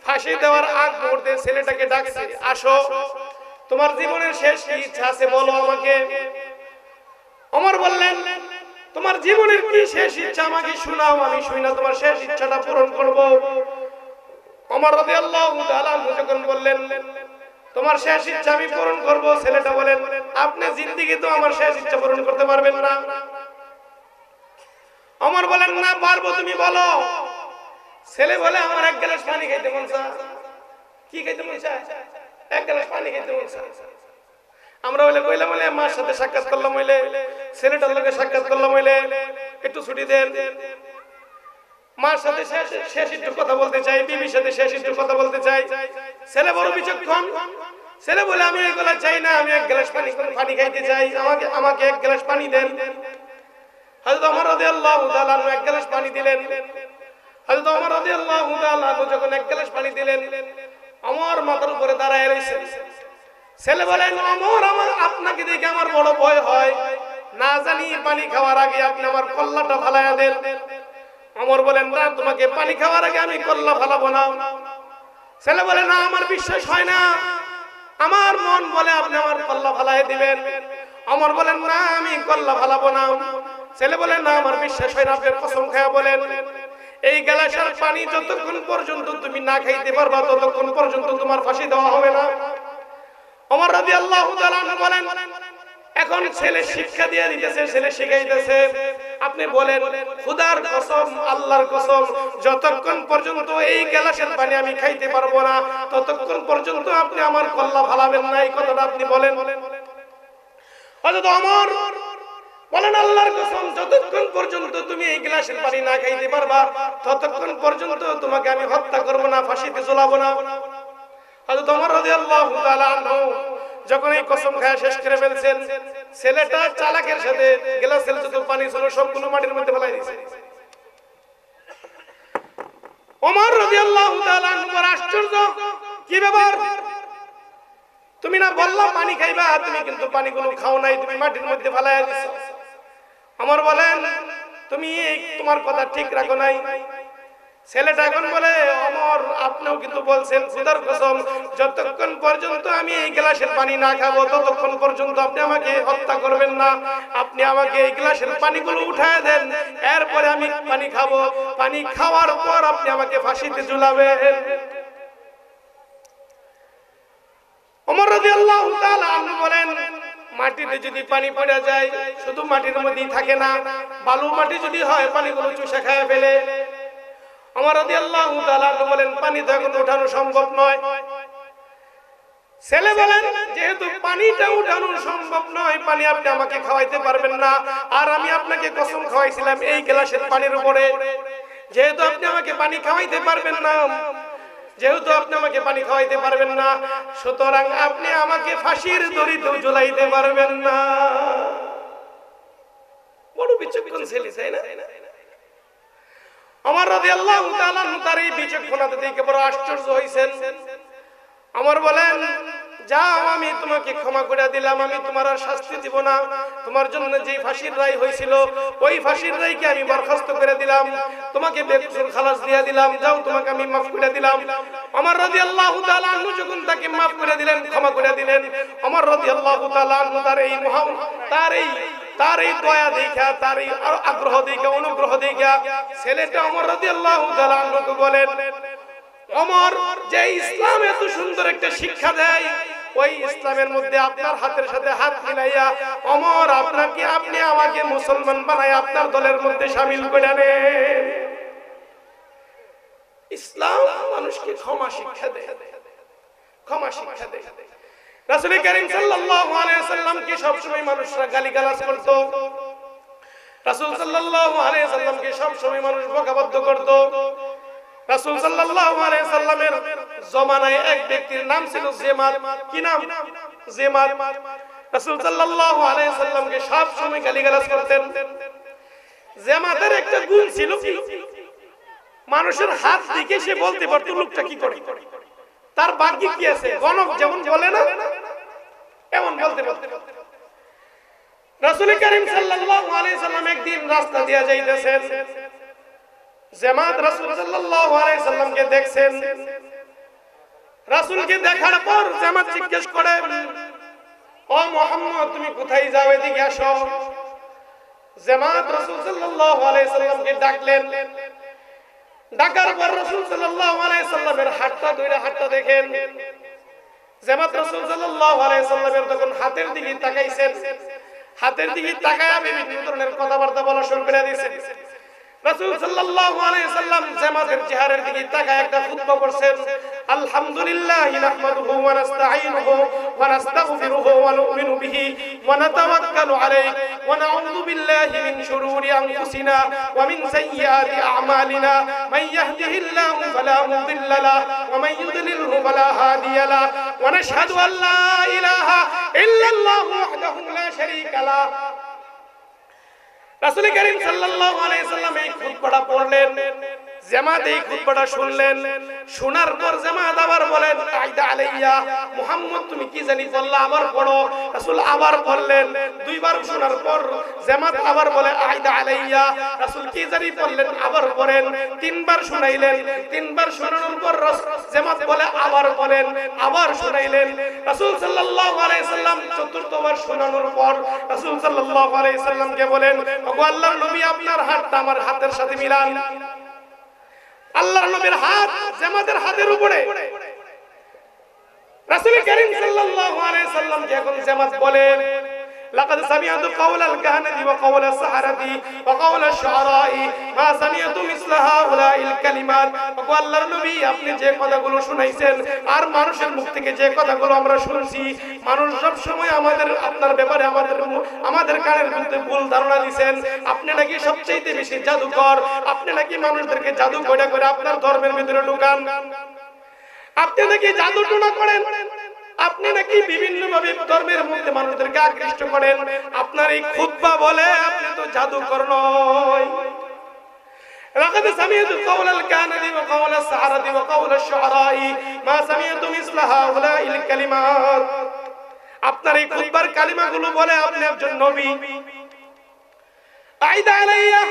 ফাঁসি দেওয়ার আগ মুহূর্তে ছেলেটাকে ডাকছে, আসো তোমার জীবনের শেষ কি ইচ্ছা আছে বলো আমাকে। ওমর বললেন, তোমার জীবনের কি শেষ ইচ্ছা আমাকে শোনাও, আমি শুনা তোমার শেষ ইচ্ছাটা পূরণ করব। ওমর রাদিয়াল্লাহু তাআলা আনহু যখন বললেন তোমার শেষ ইচ্ছা আমি পূরণ করব, ছেলেটা বলেন, আপনি জিন্দেগি তো আমার শেষ ইচ্ছা পূরণ করতে পারবেন না। ওমর বলেন, না পারবো, তুমি বলো। ছেলে বলে, আমার এক গ্লাস পানি খেতে মন চায়। কি খেতে মন চায়? এক গ্লাস পানি খেতে মন চায়। আমরা বলে কইলাম, বলে মার সাথে সাক্ষাৎ করলাম, হইলে ছেলেটার লগে সাক্ষাৎ করলাম, হইলে একটু ছুটি দেন, মার সাথে শেষ একটু কথা বলতে চাই, বিবির সাথে শেষ একটু কথা বলতে চাই। ছেলে বড় বিচক্ষণ, ছেলে বলে আমি এগুলা চাই না, আমি এক গ্লাস পানি খাইতে চাই, আমাকে এক গ্লাস পানি দেন। হযরত ওমর রাদিয়াল্লাহু তাআলা এক গ্লাস পানি দিলেন। হযরত ওমর রাদিয়াল্লাহু তাআলা যখন এক গ্লাস পানি দিলেন, ওমর মাথার উপরে দাঁড়ায় রইছেন। ছেলে বলেন, ওমর আপনাকে দেখে আমার বড় ভয় হয়, না জানি পানি খাওয়ার আগে আপনি আমার কল্লাটা ফালায়া দেন। ওমর বলেন, না, তোমাকে পানি খাওয়ার আগে আমি কল্লা ফালাবো না। ছেলে বলে, না, আমার বিশ্বাস হয় না, আমার মন বলে আপনি আমার কল্লা ফালাই দিবেন। ওমর বলেন, না, আমি কল্লা ফালাবো না। ছেলে বলে, না, আমার বিশ্বাস হয় না, আপনি কসম খায়া বলেন। এই গ্লাসের পানি যতক্ষণ পর্যন্ত তুমি না খাইতে পারবা ততক্ষণ পর্যন্ত তোমার ফাঁসি দেওয়া হবে না। ওমর রাদিয়াল্লাহু তাআলা বলেন, এখন ছেলে শিক্ষা দিয়ে দিতেছে, ছেলে শিখাইতেছে, আপনি বলেন খোদার কসম, আল্লাহর কসম, যতক্ষণ পর্যন্ত এই গ্লাসের পানি আমি খাইতে পারবো না ততক্ষণ পর্যন্ত আপনি আমার কল্লা ফালাবেন না। এই কথাটা আপনি বলেন। হযরত ওমর বলেন, আল্লাহর কসম, যতক্ষণ পর্যন্ত তুমি এই গ্লাসের পানি না খাইতে পারবা ততক্ষণ পর্যন্ত তোমাকে আমি হত্যা করব না, ফাঁসিতে ঝুলাবো না। হযরত ওমর রাদিয়াল্লাহু তাআলা আনহু যখন এই কসম খায়া শেষ করে ফেলছেন, ছেলেটা চালাকের সাথে গ্লাসের যত পানি ছিল সবগুলো মাটির মধ্যে ফেলাই দিয়েছে। ওমর রাদিয়াল্লাহু তাআলা আনহু আশ্চর্য, কি ব্যাপার, তুমি না বললা পানি খাইবা, তুমি কিন্তু পানিগুলো খাও নাই, তুমি মাটির মধ্যে ফেলাইয়া দিছো। ওমর বলেন, তুমি তোমার কথা ঠিক রাখো নাই। ছেলেটা এখন বলে, ওমর আপনিও কিন্তু বলছেন খোদার কসম, যতক্ষণ পর্যন্ত আমি এই গ্লাসের পানি না খাবো ততক্ষণ পর্যন্ত আপনি আমাকে হত্যা করবেন না। আপনি আমাকে এই গ্লাসের পানিগুলো উঠায় দেন, এরপরে আমি পানি খাবো, পানি খাওয়ার পর আপনি আমাকে ফাঁসিতে ঝুলাবেন। ওমর রাদিয়াল্লাহু তাআলা আনহু বলেন, মাটিতে যদি পানি পড়ে যায় শুধু মাটির মধ্যেই থাকে না, বালু মাটি যদি হয় পানিগুলো চুষে খায় ফেলে। ওমর রাদিয়াল্লাহু তাআলা আনহু বলেন, পানি তো এখন উঠানো সম্ভব নয়। ছেলে বলেন, যেহেতু পানিটা উঠানো সম্ভব নয়, পানি আপনি আমাকে খাওয়াইতে পারবেন না, আর আমি আপনাকে কসম খাওয়াইছিলাম এই গ্লাসের পানির উপরে, যেহেতু আপনি আমাকে পানি খাওয়াইতে পারবেন না, সুতরাং আপনি আমাকে ফাঁসির দড়িতে ঝুলাইতে পারবেন না। বড় বিচক্ষণ ছেলে, তাই না? ওমর রাদিয়াল্লাহু তাআলা তার এই বিচক্ষণতা দেখে বড় আশ্চর্য হইছেন। ওমর বলেন, যাও, আমি তোমাকে ক্ষমা করে দিলাম, আমি তোমার আর শাস্তি দিব না। তোমার জন্য যে ফাঁসির রায় হয়েছিল ওই ফাঁসির রায়কে আমি বরখাস্ত করে দিলাম, তোমাকে বেকসুর খালাস দিয়ে দিলাম, যাও, তোমাকে আমি মাফ করে দিলাম। ওমর রাদিয়াল্লাহু তাআলা আনহু যখন তাকে মাফ করে দিলেন, ক্ষমা করে দিলেন, ওমর রাদিয়াল্লাহু তাআলা আনহু তার এই দয়া দেখা, তার এই আগ্রহ দেখা, অনুগ্রহ দেখা ছেলেটা ওমর রাদিয়াল্লাহু তাআলা আনহুকে বলেন, ওমর যে ইসলাম এত সুন্দর একটা শিক্ষা দেয়, ওই ইসলামের মধ্যে আপনার হাতের সাথে হাত মিলাইয়া ওমর আপনি আমাকে মুসলমান বানাই আপনার দলের মধ্যে শামিল করে নেন। ইসলাম মানুষকে ক্ষমা শিক্ষা দেয়। রাসূল করিম সাল্লাল্লাহু আলাইহি ওয়াসাল্লামকে সবসময় মানুষরা গালিগালাজ করত, রাসূল সাল্লাল্লাহু আলাইহি ওয়াসাল্লামকে সবসময় মানুষ বকাবদ্ধ করত। রাসূল সাল্লাল্লাহু আলাইহি ওয়াসাল্লামের জমানায় এক ব্যক্তির নাম ছিল জেমাত। কি নাম? জেমাত। রাসূল সাল্লাল্লাহু আলাইহি ওয়াসাল্লামকে সব সময় গালিগালাজ করতেন। জেমাতের একটা গুণ ছিল কি, মানুষের হাত দেখে সে বলতে পারতো লোকটা কি করে, তার ভাগ্যে কি আছে, গণক যেমন বলে না এমন বলতে পারতো। রাসূল করিম সাল্লাল্লাহু আলাইহি ওয়াসাল্লাম একদিন রাস্তা দিয়ে যাইতেছেন, জামাত রাসূল সাল্লাল্লাহু আলাইহি সাল্লামকে দেখছেন। রাসূলকে দেখার পর জামাত জিজ্ঞেস করে, ও মুহাম্মদ, তুমি কোথায় যাও, এদিকে আসো। জামাত রাসূল সাল্লাল্লাহু আলাইহি সাল্লামকে ডাকলেন। ডাকার পর রাসূল সাল্লাল্লাহু আলাইহি সাল্লামের হাতটা ধরে হাতটা দেখেন। জামাত রাসূল সাল্লাল্লাহু আলাইহি সাল্লামের তখন হাতের দিকে তাকাইছেন। হাতের দিকে তাকায়া বিভিন্ন ধরনের কথাবার্তা বলা শুরু করে দিয়েছেন। রাসূল সাল্লাল্লাহু আলাইহি সাল্লাম জামাতের চেহারার দিকে তাকায় একটা খুতবা করছেন, আলহামদুলিল্লাহি নাহমাদুহু ওয়া নাস্তাঈনুহু ওয়া নাস্তাগফিরুহু ওয়া নু'মিনু বিহি ওয়া নাতাওয়াক্কালু আলাইহি ওয়া নাউযু বিল্লাহি মিন শুরুরি আনফুসিনা ওয়া মিন সাইয়্যাতি আ'মালিনা মান ইয়াহদিহিল্লাহু ফালা মুদিল্লা লাহু ওয়া মান ইউদ্লিলহু ফালা হাদিয়া লাহু ওয়া নাশহাদু আল লা ইলাহা ইল্লাল্লাহু ওয়াহদাহু লা শারীকা লাহু। রাসূল করিম সাল্লাল্লাহু আলাইহি সাল্লাম এই খুতবাটা পড়লেন, জামাত এই খুতবাটা শুনলেন, শোনার পর জামাত আবার বলেন আইদা আলাইয়া, মুহাম্মদ তুমি কি জানি বললা আবার পড়ো। রাসূল আবার বললেন, দুইবার শোনার পর জামাত আবার বলে আইদা আলাইয়া, রাসূল কি জানি বললেন আবার পড়েন, তিনবার শুনাইলেন, তিনবার শোনানোর পর জামাত বলে আবার বলেন, আবার শুনাইলেন। রাসূল সাল্লাল্লাহু আলাইহি সাল্লাম চতুর্থবার শোনানোর পর রাসূল সাল্লাল্লাহু আলাইহি সাল্লামকে বলেন, ওগো আল্লাহর নবী আপনার হাতটা আমার হাতের সাথে মিলান। আল্লাহর নবীর হাত জামাতের হাতের উপরে। রাসূল করিম সাল্লাল্লাহু আলাইহি সাল্লাম যখন জামাত বলেন, লাকাদ সামিআতু কাওলাল কাহানাতি ওয়া কাওলাস সাহারাতি ওয়া কাওলাশ শুআরা'i মা সামিআতু মিসলা হাউলাইল কালিমাত। ওগো আল্লাহর নবী আপনি যে কথাগুলো শুনাইছেন আর মানুষের মুখ থেকে যে কথাগুলো আমরা শুনছি, মানুষ সব সময় আমাদের আপনার ব্যাপারে আমাদের কানের মধ্যে ভুল ধারণা দিবেন। আপনি নাকি সবচেয়ে বেশি জাদুকর, আপনি নাকি মানুষদেরকে জাদু করে করে আপনার ধর্মের ভিতরে ঢুকান, আপনি নাকি জাদু টোনা করেন, আপনি নাকি বিভিন্ন ভাবে ধর্মের মধ্যে মানুষদেরকে আকৃষ্ট করেন। আপনার এই খুতবা বলে আপনি তো জাদুকর নয়। লাকাদ সামিআতু কাওলাল কাহানাতি ওয়া কাওলাস সাহারাতি ওয়া কাওলাশ শুআরা'i মা সামিআতু মিসলা হাউলাইল কালিমাত। আপনার এই খুতবার কালিমাগুলো বলে আপনি একজন নবী। আইদা আলাইয়া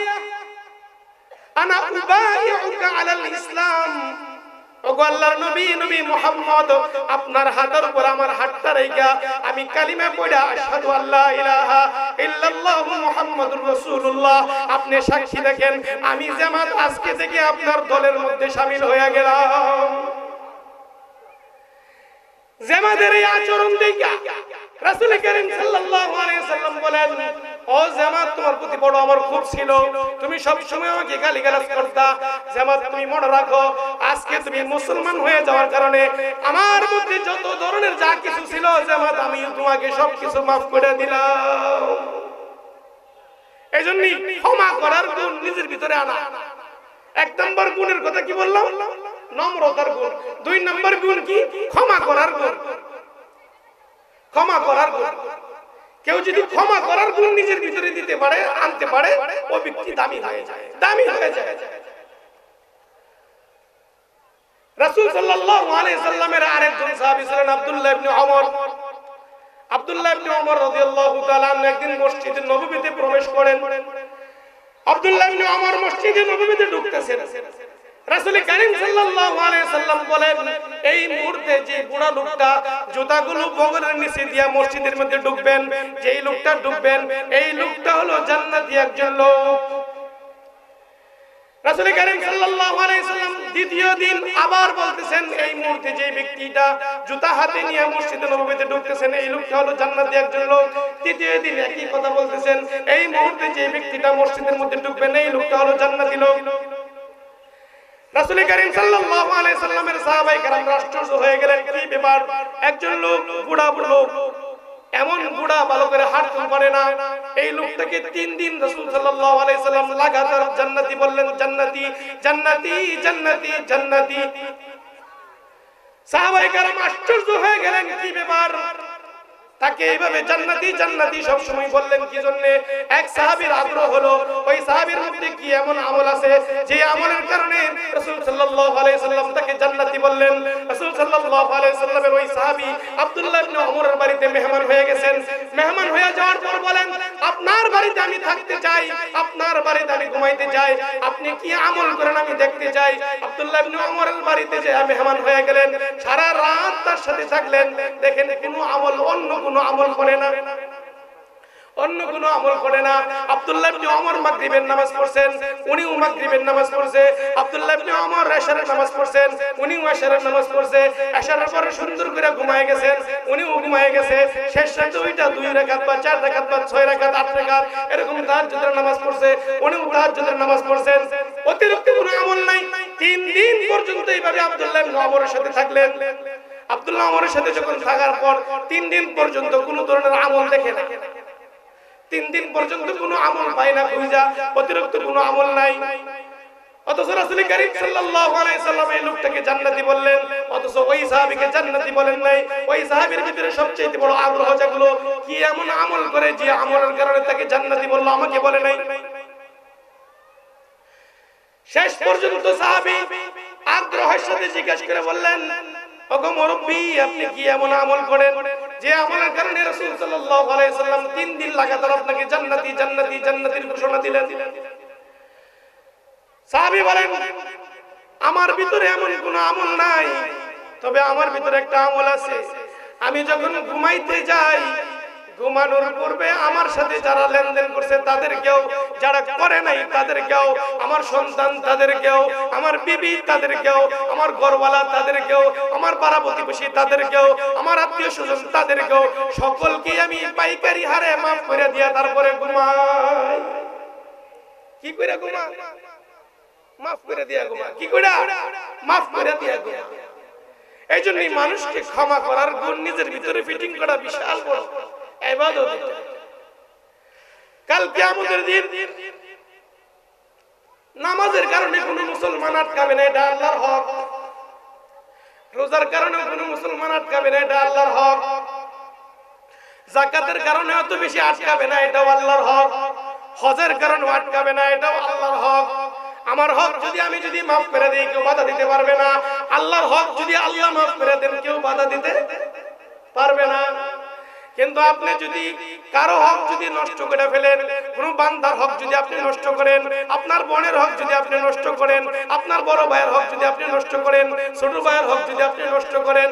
আনা উবাইউকা আলাল ইসলাম। ওগো আল্লাহর নবী, নবী মুহাম্মদ আপনার হাতের উপর আমার হাতটা রাইখা আমি কালিমা পড়া আশহাদু আল্লা ইলাহা ইল্লাল্লাহু মুহাম্মাদুর রাসূলুল্লাহ আপনি সাক্ষী দেখেন আমি জামাত আজকে থেকে আপনার দলের মধ্যে শামিল হয়ে গেলাম। জামাতের এই আচরণ দেখা রাসূল করিম সাল্লাল্লাহু আলাইহি সাল্লাম বলেন, ও জামাত তোমার প্রতি বড় আমার খুব ছিল, তুমি সব সময় আমাকে গালিগালাজ করতা। জামাত তুমি মনে রাখো আজকে তুমি মুসলমান হয়ে যাওয়ার কারণে আমার মধ্যে যত ধরনের যা কিছু ছিল জামাত আমি তোমাকে সবকিছু মাফ করে দিলাম। এইজন্য ক্ষমা করার গুণ নিজের ভিতরে আনা। এক নম্বর গুণের কথা কি বললাম? নম্রতার গুণ। দুই নম্বর গুণ কি? ক্ষমা করার গুণ। ক্ষমা করার গুণ। কেউ যদি ক্ষমা করার গুণ নিজের ভিতরে দিতে পারে, আনতে পারে, ওই ব্যক্তি দামি হয়ে যায়, দামি হয়ে যায়। রাসূল সাল্লাল্লাহু আলাইহি সাল্লামের আরেকজন সাহাবী ছিলেন আব্দুল্লাহ ইবনে ওমর। আব্দুল্লাহ ইবনে ওমর রাদিয়াল্লাহু তাআলা একদিন মসজিদে নববীতে প্রবেশ করেন। আব্দুল্লাহ ইবনে ওমর মসজিদে নববীতে ঢুকতেছেন। রাসূল করিম সাল্লাল্লাহু আলাইহি সাল্লাম বলেন, এই মুহূর্তে যে বুড়া লোকটা জুতাগুলো বগলের নিচে দিয়া মসজিদের মধ্যে ঢুকবেন, যেই লোকটা ঢুকবেন এই লোকটা হলো জান্নাতি একজন লোক। রাসূল করিম সাল্লাল্লাহু আলাইহি সাল্লাম দ্বিতীয় দিন আবার বলতেছেন, এই মুহূর্তে যে ব্যক্তিটা জুতা হাতে নিয়ে মসজিদে নববীতে ঢুকতেছেন এই লোকটা হলো জান্নাতি একজন লোক। তৃতীয় দিন একই কথা বলতেছেন, এই মুহূর্তে যে ব্যক্তিটা মসজিদের মধ্যে ঢুকবেন এই লোকটা হলো জান্নাতি লোক। রাসূল করিম সাল্লাল্লাহু আলাইহি সাল্লামের সাহাবায়ে কেরাম আশ্চর্য হয়ে গেলেন, কি ব্যাপার? একজন লোক বুড়া লোক, এমন বুড়া ভালো করে হাঁটতে পারে না, এই লোকটাকে 3 দিন রাসূল সাল্লাল্লাহু আলাইহি সাল্লাম লাগাতার জান্নাতি বললেন, জান্নাতি জান্নাতি জান্নাতি জান্নাতি। সাহাবায়ে কেরাম আশ্চর্য হয়ে গেলেন, কি ব্যাপার? তাকে এইভাবে জান্নাতি জান্নাতি সব সময় বললেন কি জন্য? এক সাহাবীর আগ্রহ হলো ওই সাহাবীর মধ্যে কি এমন আমল আছে যে আমলের কারণে রাসূল সাল্লাল্লাহু আলাইহি সাল্লাম তাকে জান্নাতি বললেন। রাসূল সাল্লাল্লাহু আলাইহি সাল্লামের ওই সাহাবী আব্দুল্লাহ ইবনে ওমরের বাড়িতে মেহমান হয়ে গেছেন। মেহমান হয়ে যাওয়ার পর বলেন, আপনার বাড়িতে আমি থাকতে চাই, আপনার বাড়িতে আমি ঘুমাইতে চাই, আপনি কি আমল করেন আমি দেখতে চাই। আব্দুল্লাহ ইবনে ওমরের বাড়িতে যে মেহমান হয়ে গেলেন, সারা রাত তার সাথে থাকলেন। দেখেন কোনো আমল অন্য কোনো আমল করে না। অন্য কোনো আমল করে না। আব্দুল্লাহ ইবনে ওমর মাগরিবের নামাজ পড়ছেন, উনিও মাগরিবের নামাজ পড়ছে। আব্দুল্লাহ ইবনে ওমর এশারের নামাজ পড়ছেন, উনিও এশারের নামাজ পড়ছে। এশারের পরে সুন্দর করে ঘুমায় গেছেন, উনিও ঘুমায় গেছে। শেষ রাতে ওইটা 2 রাকাত বা 4 রাকাত বা 6 রাকাত 8 রাকাত এরকম তাহাজ্জুদের নামাজ পড়ছে, উনিও তাহাজ্জুদের নামাজ পড়ছেন। অতিরিক্ত কোনো আমল নাই। 3 দিন পর্যন্ত এইভাবে আব্দুল্লাহ ইবনে ওমরের সাথে থাকলেন। আব্দুল্লাহ ওমরের সাথে যখন থাকার পর 3 দিন পর্যন্ত কোনো ধরনের আমল দেখে না। 3 দিন পর্যন্ত কোনো আমল পায় না, খুঁজা অতিরিক্ত কোনো আমল নাই। অথচ রাসূল করিম সাল্লাল্লাহু আলাইহি সাল্লাম এই লোকটাকে জান্নাতি বললেন, অথচ ওই সাহাবীকে জান্নাতি বলেন নাই। ওই সাহাবীর ভিতরে সবচেয়ে বড় আগ্রহ জাগলো, কি এমন আমল করে যে আমলের কারণে তাকে জান্নাতি বলল, আমাকে বলে নাই। শেষ পর্যন্ত সাহাবী আগ্রহের সাথে জিজ্ঞাসা করে বললেন, ওগো মুরব্বি, আপনি কি এমন আমল করেন যে আমলের কারণে রাসূল সাল্লাল্লাহু আলাইহি সাল্লাম 3 দিন লাগাতার আপনাকে জান্নাতি জান্নাতি জান্নাতির ঘোষণা দিলেন? সাহাবী বলেন, আমার ভিতরে এমন কোনো আমল নাই, তবে আমার ভিতরে একটা আমল আছে। আমি যখন ঘুমাইতে যাই, ঘুমানোর পূর্বে আমার সাথে যারা লেনদেন করছে তাদেরকেও, যারা করে নাই তাদেরকেও, আমার সন্তান তাদেরকেও, আমার বিবি তাদেরকেও, আমার ঘরওয়ালা তাদেরকেও, আমার পাড়া প্রতিবেশী তাদেরকেও, আমার আত্মীয় স্বজন তাদেরকেও, সকলকে আমি পাইকারি হারে মাফ করে দিয়া তারপরে ঘুমাই। কি করে ঘুমাই? মাফ করে দিয়া ঘুমাই। কি করে? মাফ করে দিয়া ঘুমাই। এই জন্যই মানুষকে ক্ষমা করার গুণ নিজের ভিতরে ফিটিং করা বিশাল বড় ইবাদত। কাল কিয়ামতের দিন নামাজের কারণে কোনো মুসলমান আটকাবে না, এটা আল্লাহর হক। রোজার কারণে কোনো মুসলমান আটকাবে না, এটা আল্লাহর হক। যাকাতের কারণে অত বেশি আটকাবে না, এটাও আল্লাহর হক। হজের কারণে আটকাবে না, এটাও আল্লাহর হক। আমার হক আমি যদি মাফ করে দেই, কেউ বাধা দিতে পারবে না। আল্লাহর হক যদি আল্লাহ মাফ করে দেন, কেউ বাধা দিতে পারবে না। কিন্তু আপনি যদি কারো হক যদি নষ্ট করে ফেলেন, কোন বান্দার হক যদি আপনি নষ্ট করেন, আপনার বোনের হক যদি আপনি নষ্ট করেন, আপনার বড় ভাইয়ের হক যদি আপনি নষ্ট করেন, ছোট ভাইয়ের হক যদি আপনি নষ্ট করেন,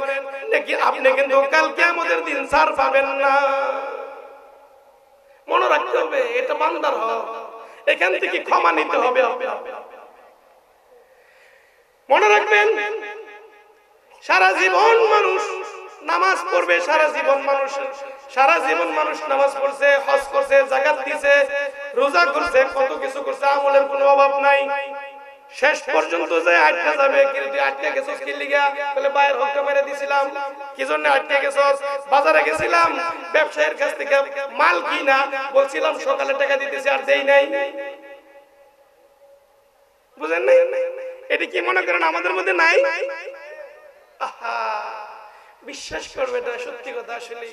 নাকি আপনি কিন্তু কাল কিয়ামতের দিন ছাড় পাবেন না। মনে রাখতে হবে, এটা বান্দার হক, এখান থেকে ক্ষমা নিতে হবে। মনে রাখবেন, সারা জীবন মানুষ নামাজ পড়বে, সারা জীবন মানুষ নামাজ পড়ছে, হজ করছে, যাকাত দিছে, রোজা করছে, কত কিছু করছে, আমলের কোনো অভাব নাই। শেষ পর্যন্ত যে আটকা যাবে, কিন্তু আটকে গেছস কি লিগা? বলে বাইরের হকটা মেরে দিছিলাম। কি জন্য আটকে গেছস? বাজারে গেছিলাম, ব্যবসায়ীর কাছ থেকে মাল কিনা, বলছিলাম সকালে টাকা দিতেছি, আর দেই নাই। বুঝেন নাই? এটা কি মনে করেন আমাদের মধ্যে নাই? আহা, বিশ্বাস করবে না, সত্যি কথা। আসলে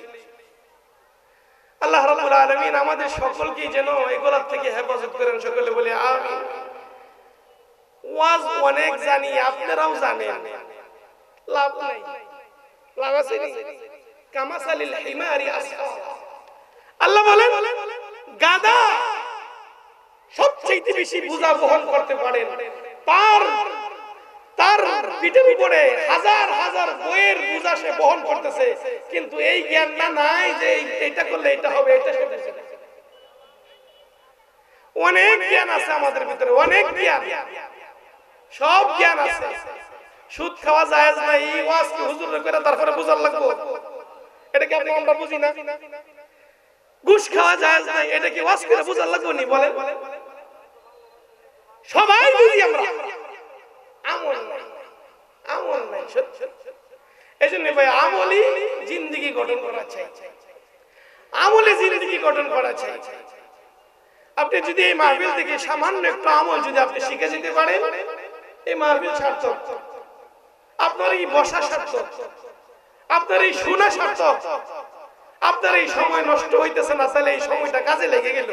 আল্লাহ রাব্বুল আলামিন আমাদের সকলকে যেন এগুলোর থেকে হেফাজত করেন, সকলে বলি আমিন। ওয়াজ অনেক জানি, আপনারাও জানেন, লাভ নাই। লাভ আছে নি? কামাসালিল হিমারি আসফা। আল্লাহ বলেন, গাধা সবচেয়ে বেশি বোঝা বহন করতে পারেন, তার পিঠের উপরে হাজার হাজার বইয়ের বোঝা সে বহন করতেছে, কিন্তু এই জ্ঞানটা নাই যে এটা করলে এটা হবে, এটা হবে। অনেক জ্ঞান আছে আমাদের ভিতরে, অনেক জ্ঞান, সব জ্ঞান আছে। সুদ খাওয়া জায়েজ নাই, ওয়াজ কি হুজুর করে তারপরে বুঝার লাগবে, এটা কি আমরা বুঝি না? ঘুষ খাওয়া জায়েজ নাই, এটা কি ওয়াজ করে বুঝার লাগবে নি? বলে সবাই বুঝি আমরা, আমল নাই, আমল নাই। এজন্য ভাই আমলি জিন্দেগি গঠন করা চাই, আমলে জিন্দেগি গঠন করা চাই। আপনি যদি এই মাহফিল থেকে সামান্য একটু আমল যদি আপনি শিখে যেতে পারেন, এই মাহফিল সার্থক, আপনার এই বসা সার্থক, আপনার এই শোনা সার্থক। আপনার এই সময় নষ্ট হইতেছে না, তাহলে এই সময়টা কাজে লেগে গেল।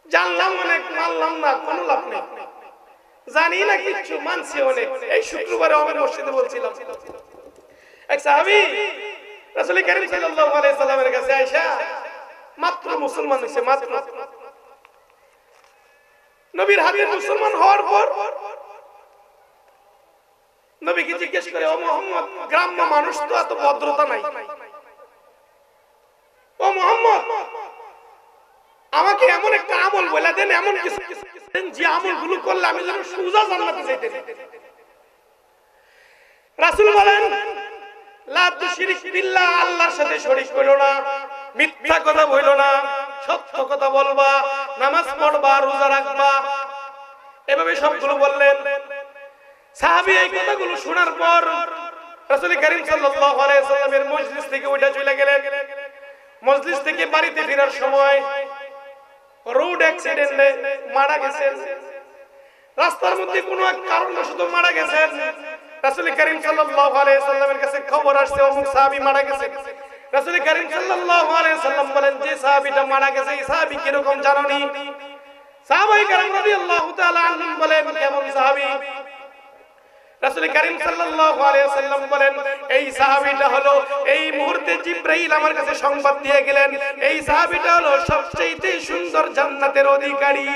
জানলাম অনেক, মানলাম না, কোনো লাভ নেই। জানি না কিছু, মানছি অনেক। এই শুক্রবারে আমার মসজিদে বলছিলাম, এক সাহাবী রাসূল কারীম সাল্লাল্লাহু আলাইহি সাল্লামের কাছে আয়েশা মাত্র মুসলমান হইছে, মাত্র নবীর হাদিস মুসলমান হওয়ার পর নবীকে জিজ্ঞেস করে, ও মুহাম্মদ, গ্রাম্য মানুষ তো এত ভদ্রতা নাই, ও মুহাম্মদ আমাকে এমন একটা আমল বলে দেন, এমন কিছু যে আমলগুলো করলে আমি যেন সোজা জান্নাতে যেতে পারি। রাসূল বলেন, লা তুশরিক বিল্লাহ, আল্লাহর সাথে শরীক করিও না, মিথ্যা কথা বইলো না, সত্য কথা বলবা, নামাজ পড়বা, রোজা রাখবা, এভাবে সবগুলো বললেন। সাহাবী এই কথাগুলো শোনার পর রাসূল করিম সাল্লাল্লাহু আলাইহি ওয়াসাল্লামের মজলিস থেকে উঠে চলে গেলেন। মজলিস থেকে বাড়িতে ফেরার সময় রোড অ্যাক্সিডেন্টে মারা গেছেন। রাস্তার মধ্যে কোনো এক কারণবশত মারা গেছেন। রাসূল করিম সাল্লাল্লাহু আলাইহি ওয়াসাল্লামের কাছে খবর আসছে অমুক সাহাবী মারা গেছে। রাসূল করিম সাল্লাল্লাহু আলাইহি ওয়াসাল্লাম বলেন, যে সাহাবীটা মারা গেছে এই সাহাবী কি রকম জানোনি? সাহাবায়ে কেরাম রাদিয়াল্লাহু তাআলা আনহুম বলেন, কেমন সাহাবী? রাসূল করিম সাল্লাল্লাহু আলাইহি ওয়াসাল্লাম বলেন, এই সাহাবীটা হলো, এই মুহূর্তে জিবরাইল আমার কাছে সংবাদ দিয়ে গেলেন, এই সাহাবীটা হলো সবচেয়ে সুন্দর জান্নাতের অধিকারী।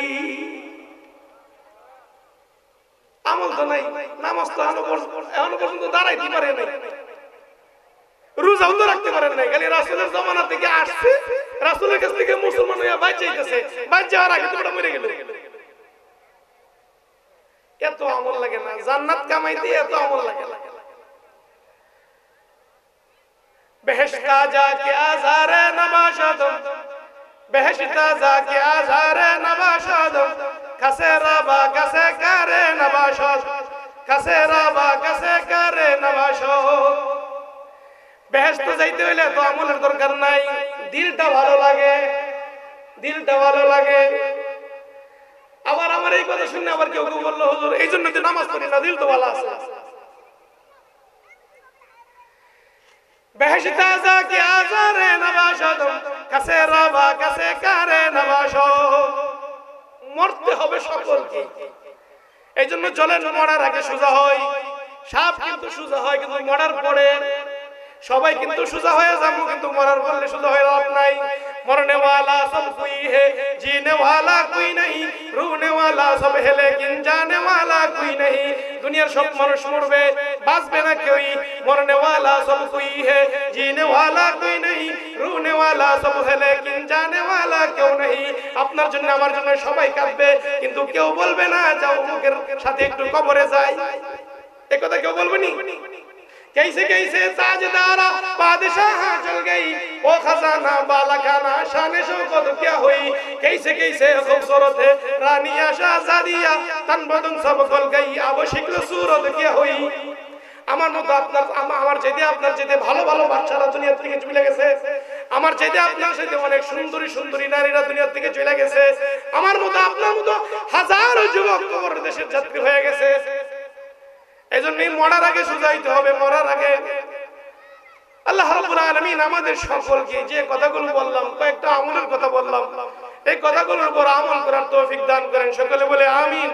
আমল তো নাই, নামাজ তো এখনো পর্যন্ত দাঁড়াইতে পারে নাই, রোজাও তো রাখতে পারেন নাই, খালি রাসূলের জামানা থেকে আসছে, রাসূলের কাছ থেকে মুসলমান হইয়া বাঁচাইতেছে, বাঁচার আগে তো মরে গেল। এত আমল লাগে না, জান্নাত কামাইতে এত আমল লাগে না। বেহেশতা যাকে আজারে নবাশাদ, বেহেশতা যাকে আজারে নবাশাদ, কাছে রাবা কাছে করে নবাশাদ, কাছে রাবা কাছে করে নবাশাদ। বেহেশতে যাইতে হইলে তো আমলের দরকার নাই, দিলটা ভালো লাগে, দিলটা ভালো লাগে। আবার আমার এই কথা শুনে আবার কেউ কেউ বললো, হুজুর এই জন্য তো নামাজ পড়ি না, দিল তো ভালো আছে। বেহেশতা যাকে আজারে নবাশাদ, কাছে রাবা কাছে করে নবাশাদ। মরতে হবে সকলকে, এই জন্য চলেন মরার আগে সোজা হয়। সাপ কিন্তু সোজা হয়, কিন্তু মরার পরে সবাই কিন্তু সোজা হয়ে যাবো, কিন্তু মরার পরে সোজা হয়ে লাভ নাই। মরনে वाला सब कोई है, जीने वाला कोई नहीं, रूने वाला सब है लेकिन जाने वाला कोई नहीं। দুনিয়ার সব মানুষ মরবে, বাঁচবে না কেউই। মরনে वाला सब कोई है, जीने वाला कोई नहीं, रूने वाला सब है लेकिन जाने वाला क्यों नहीं। আপনার জন্য আমার জন্য সবাই কাঁদবে, কিন্তু কেউ বলবে না যাও মুখের সাথে একটু কবরে যাই, এই কথা কেউ বলবে নি। कैसे कैसे ताजदारा बादशाह चल गई, ओ खजाना बाला खाना शान शौकत क्या हुई। कैसे कैसे खूबसूरत है रानिया शहजादिया, तन बदन सब गल गई, अब शिक्ल सूरत क्या हुई। আমার মতো আপনার, আমার চাইতে আপনার চাইতে ভালো ভালো বাচ্চারা দুনিয়া থেকে চলে গেছে, আমার চাইতে আপনার চাইতে অনেক সুন্দরী সুন্দরী নারীরা দুনিয়া থেকে চলে গেছে, আমার মতো আপনার মতো হাজারো যুবক কবর দেশের যাত্রী হয়ে গেছে। এজন্যই মরার আগে সুজাইতে হবে, মরার আগে। আল্লাহ রাব্বুল আলামিন আমাদের সকলকে যে কথাগুলো বললাম, কয়েকটা আমলের কথা বললাম, এই কথাগুলোর উপর আমল করার তৌফিক দান করেন। সকলে বলে আমিন।